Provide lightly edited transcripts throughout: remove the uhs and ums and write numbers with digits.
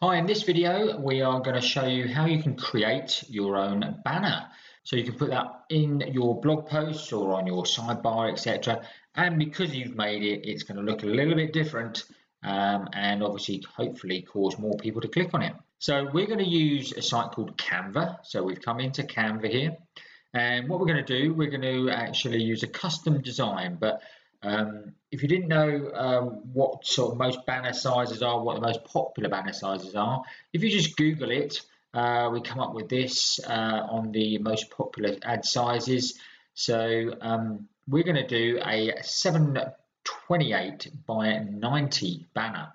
Hi, in this video we are going to show you how you can create your own banner. So you can put that in your blog posts or on your sidebar, etc. And because you've made it, it's going to look a little bit different and obviously hopefully cause more people to click on it. So we're going to use a site called Canva. So we've come into Canva here, and what we're going to do, we're going to actually use a custom design. But if you didn't know what sort of most banner sizes are, what the most popular banner sizes are, if you just Google it, we come up with this on the most popular ad sizes. So we're going to do a 728 by 90 banner.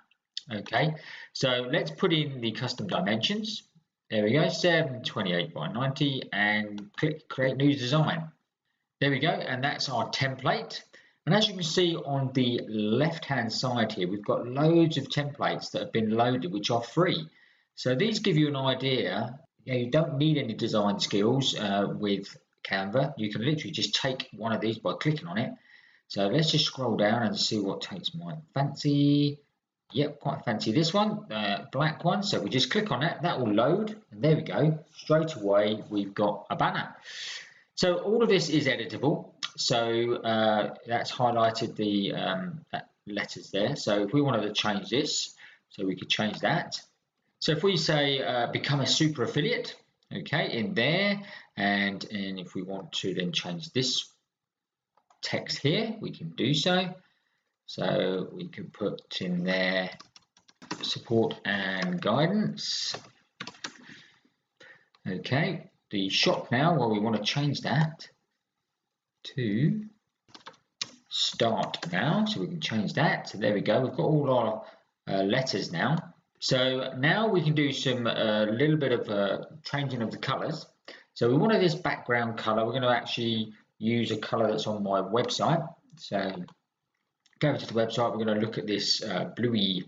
Okay, so let's put in the custom dimensions. There we go, 728 by 90, and click Create New Design. There we go, and that's our template. And as you can see on the left-hand side here, we've got loads of templates that have been loaded, which are free. So these give you an idea. You don't need any design skills with Canva. You can literally just take one of these by clicking on it. So let's just scroll down and see what takes my fancy. Yep, quite fancy this one, black one. So we just click on it, that will load, and there we go. Straight away, we've got a banner. So all of this is editable. So that's highlighted the letters there. So if we wanted to change this, so we could change that. So if we say become a super affiliate, okay, in there, and if we want to then change this text here, we can do so. So we can put in there support and guidance. Okay, the shop now, well, we want to change that to start now, so we can change that. So there we go, we've got all our letters now. So now we can do some little bit of changing of the colors. So we wanted this background color. We're going to actually use a color that's on my website. So go over to the website, we're going to look at this bluey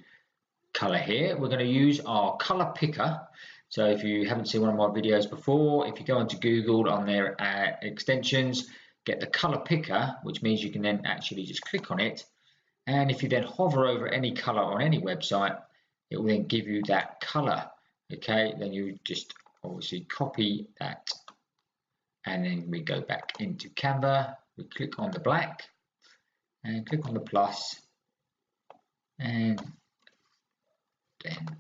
color here. We're going to use our color picker. So if you haven't seen one of my videos before, if you go into Google on their extensions, get the color picker, which means you can then actually just click on it, and if you then hover over any color on any website, it will then give you that color. Okay, then you just obviously copy that, and then we go back into Canva, we click on the black and click on the plus, and then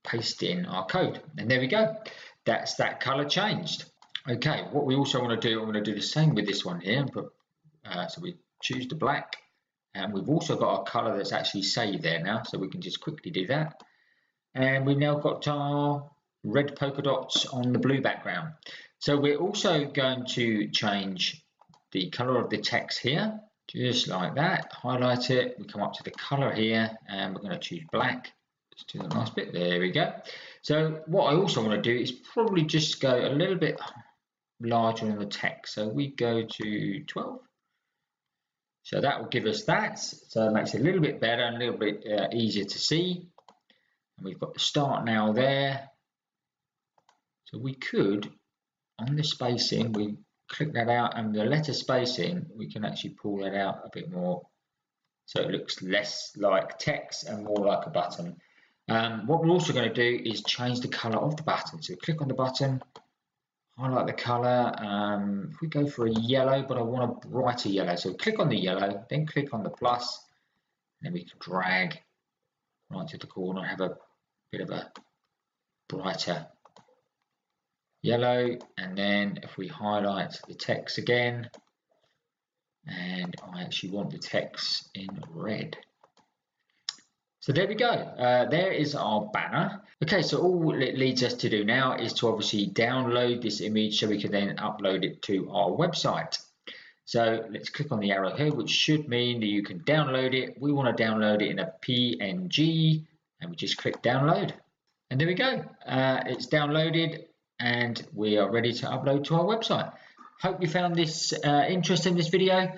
paste in our code, and there we go, that's that color changed. Okay, what we also want to do, I'm going to do the same with this one here, but so we choose the black, and we've also got our color that's actually saved there now, so we can just quickly do that, and we've now got our red polka dots on the blue background. So we're also going to change the color of the text here, just like that, highlight it, we come up to the color here, and we're going to choose black. Let's do the last bit, there we go. So what I also want to do is probably just go a little bit larger on the text, so we go to 12, so that will give us that, so it makes it a little bit better and a little bit easier to see. And we've got the start now there, so we could, on the spacing, we click that out, and the letter spacing, we can actually pull that out a bit more so it looks less like text and more like a button. What we're also going to do is change the color of the button, so click on the button, highlight the color. If we go for a yellow, but I want a brighter yellow, so click on the yellow, then click on the plus, and then we can drag right to the corner and have a bit of a brighter yellow. And then if we highlight the text again, and I actually want the text in red. So there we go, there is our banner. Okay, so all it leads us to do now is to obviously download this image so we can then upload it to our website. So let's click on the arrow here, which should mean that you can download it. We want to download it in a PNG, and we just click download. And there we go, it's downloaded and we are ready to upload to our website. Hope you found this interesting, this video.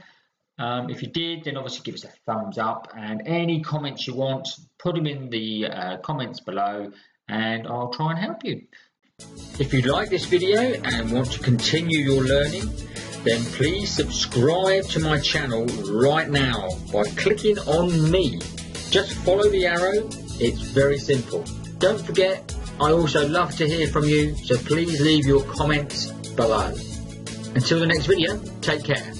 If you did, then obviously give us a thumbs up, and any comments you want, put them in the comments below, and I'll try and help you. If you like this video and want to continue your learning, then please subscribe to my channel right now by clicking on me. Just follow the arrow, it's very simple. Don't forget, I also love to hear from you, so please leave your comments below. Until the next video, take care.